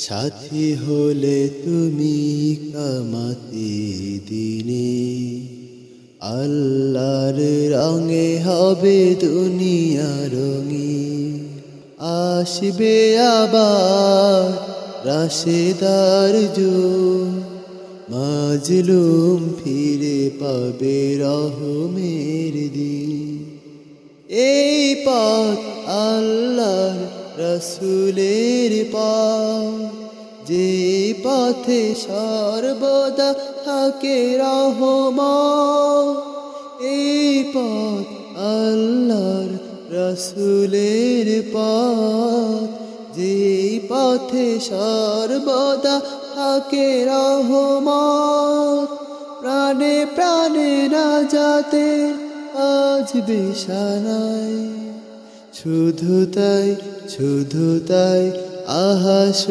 সাথী হলে তুমি কামাতে দিনে, আল্লাহর রঙে হবে দুনিয়া রঙিন। আসবে আবার রাশেদার যুগ, মাজলুম ফিরে পাবে রহমের দিন। এই পথ আল্লাহর রাসূলের পথ, যে পথে সর্বদা থাকে রহমত। এই পথ আল্লাহর রাসূলের পথ, যে পথে সর্বদা থাকে রহমত। প্রাণে প্রাণে নাজাতে আজ বিছানায়, শুধু তাই আহা